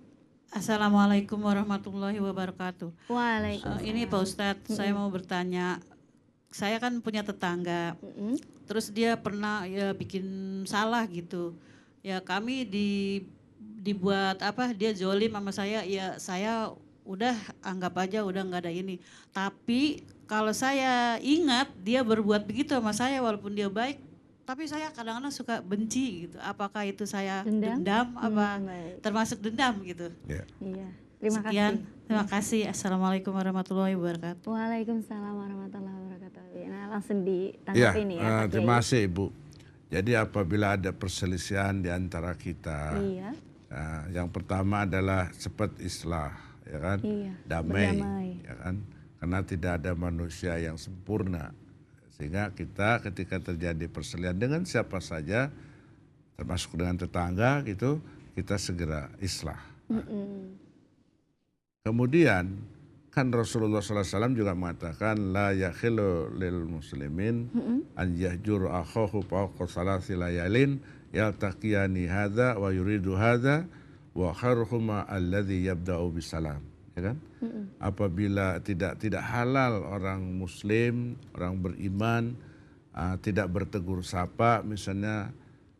Assalamualaikum warahmatullahi wabarakatuh. Waalaikumsalam. Ini Pak Ustadz, saya mau bertanya. Saya kan punya tetangga, terus dia pernah ya bikin salah gitu. Ya kami dibuat apa? Dia zolim sama saya. Ya saya udah anggap aja udah nggak ada ini. Tapi kalau saya ingat dia berbuat begitu sama saya walaupun dia baik, tapi saya kadang-kadang suka benci gitu. Apakah itu saya dendam apa termasuk dendam gitu? Iya. Terima Sekian. kasih. Terima kasih. Assalamualaikum warahmatullahi wabarakatuh. Waalaikumsalam warahmatullahi wabarakatuh. Nah, langsung ditanggapi nih ya. Pak Terima Kiai. kasih Ibu. Jadi apabila ada perselisihan di antara kita, yang pertama adalah cepat islah, ya kan? Damai, ya kan? Karena tidak ada manusia yang sempurna, sehingga kita ketika terjadi perselisihan dengan siapa saja, termasuk dengan tetangga gitu, kita segera islah. Kemudian kan Rasulullah SAW juga mengatakan la yakhilu lil muslimin an yahjur akhahu fawqa salasi layalin yaltaqiyani hadza wa yuridu hadza wa khairuhuma alladhi yabda'u bisalam, ya kan? Apabila tidak halal orang muslim, orang beriman tidak bertegur sapa misalnya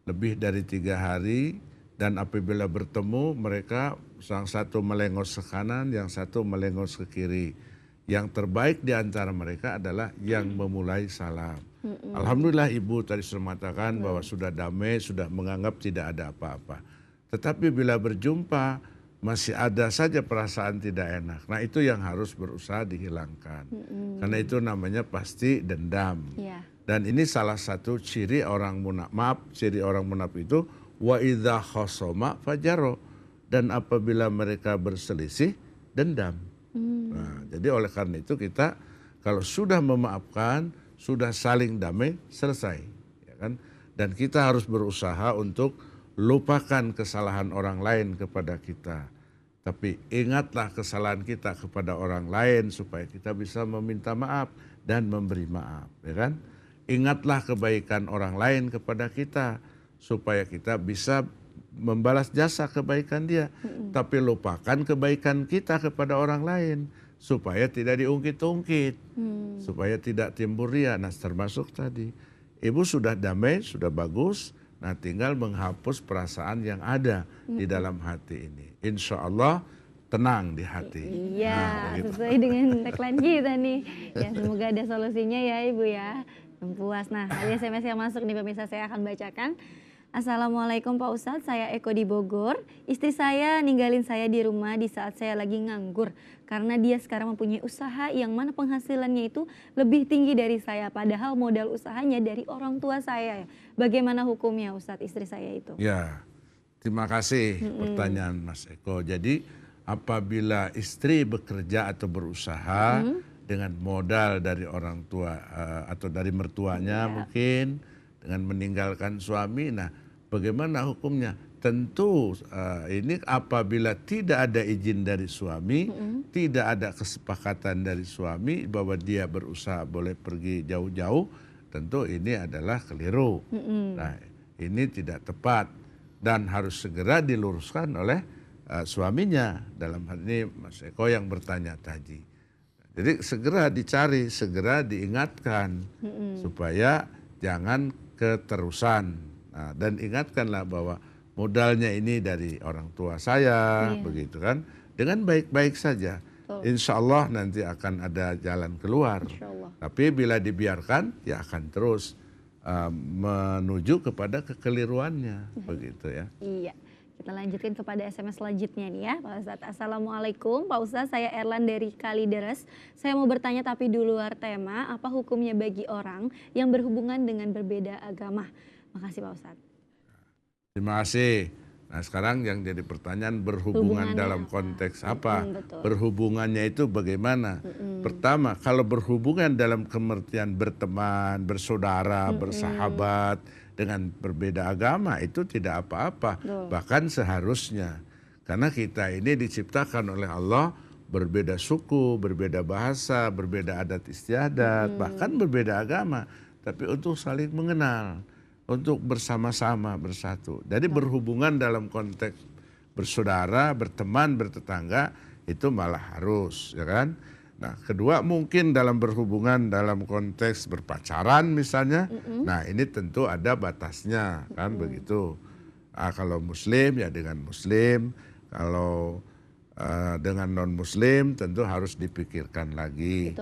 lebih dari 3 hari, dan apabila bertemu mereka yang satu melengos ke kanan, yang satu melengos ke kiri. Yang terbaik di antara mereka adalah yang memulai salam. Alhamdulillah Ibu tadi sudah mengatakan bahwa sudah damai, sudah menganggap tidak ada apa-apa. Tetapi bila berjumpa masih ada saja perasaan tidak enak. Nah, itu yang harus berusaha dihilangkan. Karena itu namanya pasti dendam. Dan ini salah satu ciri orang ciri orang munafik itu wa idza khasama fajaro, dan apabila mereka berselisih dendam. Nah, jadi oleh karena itu kita kalau sudah memaafkan, sudah saling damai, selesai, ya kan? Dan kita harus berusaha untuk lupakan kesalahan orang lain kepada kita. Tapi ingatlah kesalahan kita kepada orang lain supaya kita bisa meminta maaf dan memberi maaf, ya kan? Ingatlah kebaikan orang lain kepada kita supaya kita bisa membalas jasa kebaikan dia. Tapi lupakan kebaikan kita kepada orang lain supaya tidak diungkit-ungkit, supaya tidak timbul ria. Nah, termasuk tadi Ibu sudah damai, sudah bagus. Nah, tinggal menghapus perasaan yang ada di dalam hati ini. Insya Allah tenang di hati. Iya, begitu. sesuai dengan tagline kita nih. Ya, semoga ada solusinya ya Ibu ya. Yang puas. Nah, ada SMS yang masuk nih pemirsa, saya akan bacakan. Assalamualaikum Pak Ustadz, saya Eko di Bogor. Istri saya ninggalin saya di rumah di saat saya lagi nganggur. Karena dia sekarang mempunyai usaha yang mana penghasilannya itu lebih tinggi dari saya. Padahal modal usahanya dari orang tua saya. Bagaimana hukumnya Ustadz istri saya itu? Ya, terima kasih pertanyaan Mas Eko. Jadi apabila istri bekerja atau berusaha dengan modal dari orang tua atau dari mertuanya mungkin dengan meninggalkan suami, nah bagaimana hukumnya? Tentu ini apabila tidak ada izin dari suami, tidak ada kesepakatan dari suami bahwa dia berusaha boleh pergi jauh-jauh, tentu ini adalah keliru. Nah, ini tidak tepat dan harus segera diluruskan oleh suaminya. Dalam hal ini Mas Eko yang bertanya tadi. Jadi segera dicari, segera diingatkan supaya jangan keterusan. Nah, dan ingatkanlah bahwa modalnya ini dari orang tua saya, begitu kan? Dengan baik-baik saja. Insya Allah nanti akan ada jalan keluar. Tapi bila dibiarkan, ya akan terus menuju kepada kekeliruannya, begitu ya. Iya. Kita lanjutkan kepada SMS selanjutnya nih ya Pak Ustadz. Assalamualaikum Pak Ustadz, saya Erlan dari Kalideres. Saya mau bertanya tapi di luar tema, apa hukumnya bagi orang yang berhubungan dengan berbeda agama? Makasih Pak Ustadz. Terima kasih. Nah sekarang yang jadi pertanyaan berhubungan dalam konteks apa? Berhubungannya itu bagaimana? Pertama, kalau berhubungan dalam pengertian berteman, bersaudara, bersahabat, dengan berbeda agama itu tidak apa-apa. Bahkan seharusnya. Karena kita ini diciptakan oleh Allah berbeda suku, berbeda bahasa, berbeda adat istiadat, bahkan berbeda agama. Tapi untuk saling mengenal, untuk bersama-sama bersatu. Jadi berhubungan dalam konteks bersaudara, berteman, bertetangga itu malah harus, ya kan? Nah, kedua mungkin dalam berhubungan dalam konteks berpacaran misalnya, nah ini tentu ada batasnya kan begitu. Kalau muslim ya dengan muslim, kalau dengan non muslim tentu harus dipikirkan lagi.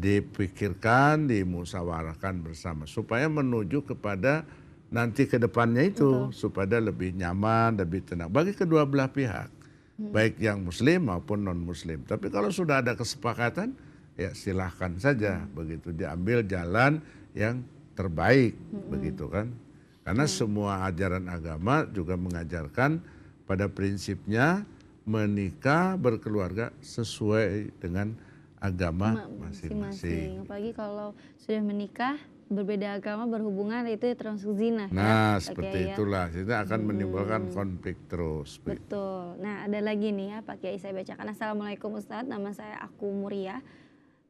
Dipikirkan, dimusyawarahkan bersama supaya menuju kepada nanti ke depannya itu supaya lebih nyaman, lebih tenang bagi kedua belah pihak. Baik yang muslim maupun non muslim. Tapi kalau sudah ada kesepakatan ya silahkan saja begitu, diambil jalan yang terbaik begitu kan. Karena semua ajaran agama juga mengajarkan pada prinsipnya menikah berkeluarga sesuai dengan agama masing-masing. Apalagi kalau sudah menikah berbeda agama berhubungan itu termasuk zina. Nah seperti itulah, itu akan menimbulkan konflik terus. Betul. Nah ada lagi nih ya Pak Kiai, saya bacakan. Assalamualaikum Ustadz, nama saya Muriah.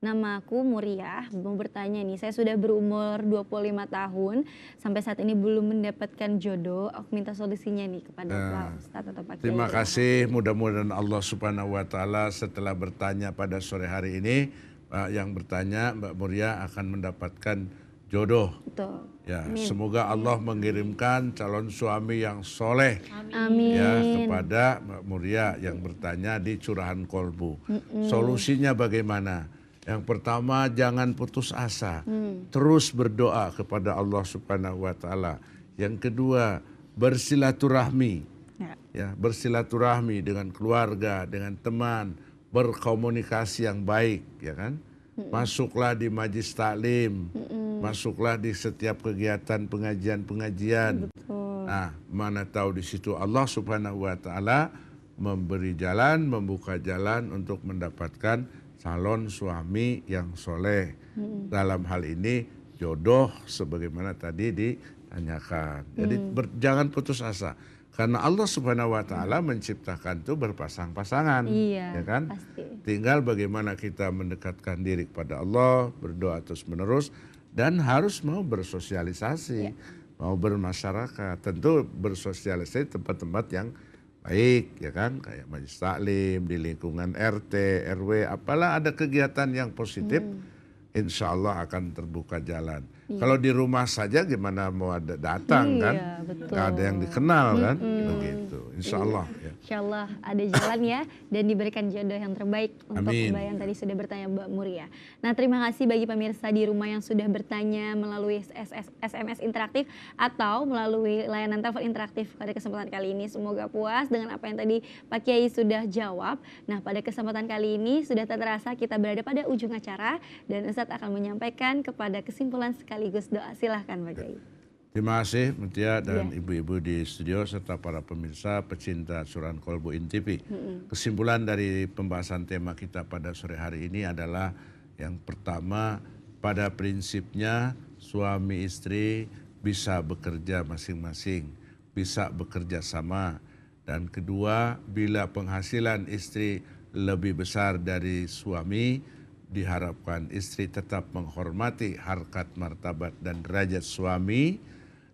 Nama aku Muriah, mau bertanya nih, saya sudah berumur 25 tahun, sampai saat ini belum mendapatkan jodoh. Aku minta solusinya nih kepada Pak Ustadz atau Pak Kiai. Terima kasih, mudah-mudahan Allah Subhanahu wa Ta'ala setelah bertanya pada sore hari ini, yang bertanya Mbak Muriah akan mendapatkan jodoh. Betul. Ya, semoga Allah mengirimkan calon suami yang soleh. Amin. Ya, kepada Mbak Muriah yang bertanya di Curahan Kolbu. Solusinya bagaimana? Yang pertama, jangan putus asa. Terus berdoa kepada Allah Subhanahu wa Ta'ala. Yang kedua, bersilaturahmi. Ya, bersilaturahmi dengan keluarga, dengan teman, berkomunikasi yang baik, ya kan? Masuklah di majlis taklim, masuklah di setiap kegiatan pengajian-pengajian. Nah, mana tahu di situ Allah Subhanahu wa Ta'ala memberi jalan, membuka jalan untuk mendapatkan calon suami yang soleh. Dalam hal ini jodoh sebagaimana tadi ditanyakan. Jadi jangan putus asa. Karena Allah Subhanahu wa Ta'ala menciptakan itu berpasang-pasangan, ya kan? Pasti. Tinggal bagaimana kita mendekatkan diri kepada Allah, berdoa terus-menerus, dan harus mau bersosialisasi, mau bermasyarakat. Tentu bersosialisasi tempat-tempat yang baik, ya kan? Kayak majelis taklim, di lingkungan RT, RW, apalah ada kegiatan yang positif, insya Allah akan terbuka jalan. Kalau di rumah saja gimana mau ada datang kan? Betul. Gak ada yang dikenal kan? Begitu. insya Allah. Ya. Insya Allah ada jalan ya dan diberikan jodoh yang terbaik untuk Amin. Mbak yang tadi sudah bertanya Mbak Muria. Nah terima kasih bagi pemirsa di rumah yang sudah bertanya melalui SMS interaktif atau melalui layanan telepon interaktif pada kesempatan kali ini. Semoga puas dengan apa yang tadi Pak Kiai sudah jawab. Nah pada kesempatan kali ini sudah tak terasa kita berada pada ujung acara dan Ustadz akan menyampaikan kepada kesimpulan sekaligus doa. Silahkan Pak Kiai. Terima kasih Mutia dan ibu-ibu di studio serta para pemirsa pecinta Curahan Kolbu INTV. Kesimpulan dari pembahasan tema kita pada sore hari ini adalah yang pertama, pada prinsipnya suami istri bisa bekerja masing-masing, bisa bekerja sama. Dan kedua, bila penghasilan istri lebih besar dari suami, diharapkan istri tetap menghormati harkat, martabat, dan derajat suami.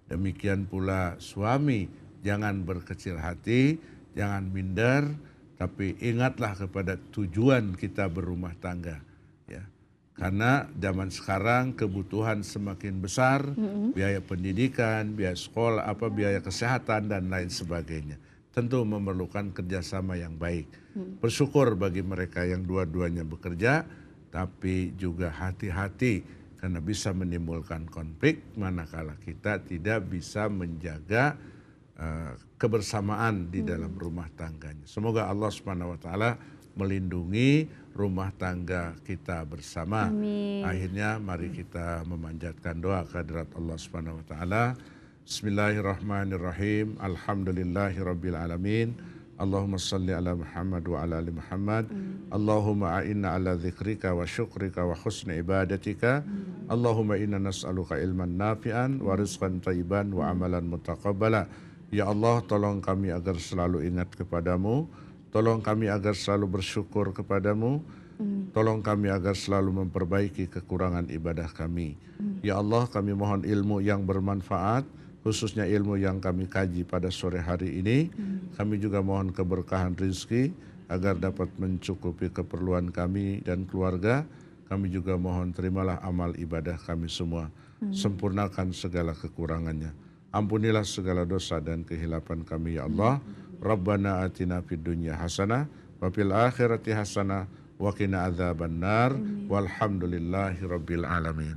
Demikian pula suami jangan berkecil hati, jangan minder, tapi ingatlah kepada tujuan kita berumah tangga. Ya. Karena zaman sekarang kebutuhan semakin besar, biaya pendidikan, biaya sekolah, biaya kesehatan dan lain sebagainya. Tentu memerlukan kerjasama yang baik. Bersyukur bagi mereka yang dua-duanya bekerja, tapi juga hati-hati karena bisa menimbulkan konflik manakala kita tidak bisa menjaga kebersamaan di dalam rumah tangganya. Semoga Allah SWT melindungi rumah tangga kita bersama. Amin. Akhirnya mari kita memanjatkan doa kehadirat Allah SWT. Bismillahirrahmanirrahim. Alhamdulillahirabbil alamin. Allahumma salli ala Muhammad wa ala ali Muhammad. Allahumma a'inna ala dzikrika wa syukrika wa husni ibadatika. Allahumma inna nas'aluka ilman nafi'an wa rizqan thayyiban wa amalan mutaqabbala. Ya Allah, tolong kami agar selalu ingat kepadamu. Tolong kami agar selalu bersyukur kepadamu. Tolong kami agar selalu memperbaiki kekurangan ibadah kami. Ya Allah, kami mohon ilmu yang bermanfaat, khususnya ilmu yang kami kaji pada sore hari ini. Kami juga mohon keberkahan rezeki agar dapat mencukupi keperluan kami dan keluarga. Kami juga mohon terimalah amal ibadah kami semua. Sempurnakan segala kekurangannya. Ampunilah segala dosa dan kehilapan kami ya Allah. Rabbana atina fid dunya hasanah wa fil akhirati hasanah wa qina adzabannar. Walhamdulillahi rabbil alamin.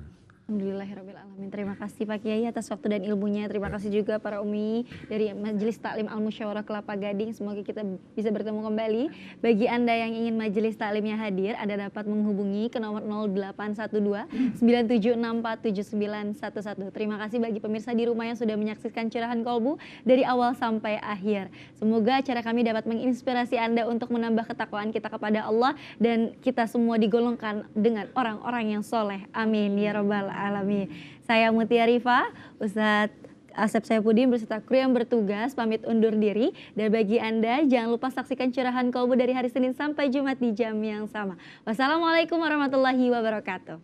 Alhamdulillahirrahmanirrahim. Terima kasih Pak Kiai atas waktu dan ilmunya. Terima kasih juga para umi dari Majelis Taklim Al-Musyawarah Kelapa Gading. Semoga kita bisa bertemu kembali. Bagi Anda yang ingin Majelis Taklimnya hadir, Anda dapat menghubungi ke nomor 0812 97647911. Terima kasih bagi pemirsa di rumah yang sudah menyaksikan Curahan Kolbu dari awal sampai akhir. Semoga acara kami dapat menginspirasi Anda untuk menambah ketakwaan kita kepada Allah dan kita semua digolongkan dengan orang-orang yang soleh. Amin ya rabbal alamin. Saya Mutia Rifa, Ustadz Asep Saifuddin beserta kru yang bertugas pamit undur diri. Dan bagi Anda jangan lupa saksikan Curahan Kolbu dari hari Senin sampai Jumat di jam yang sama. Wassalamualaikum warahmatullahi wabarakatuh.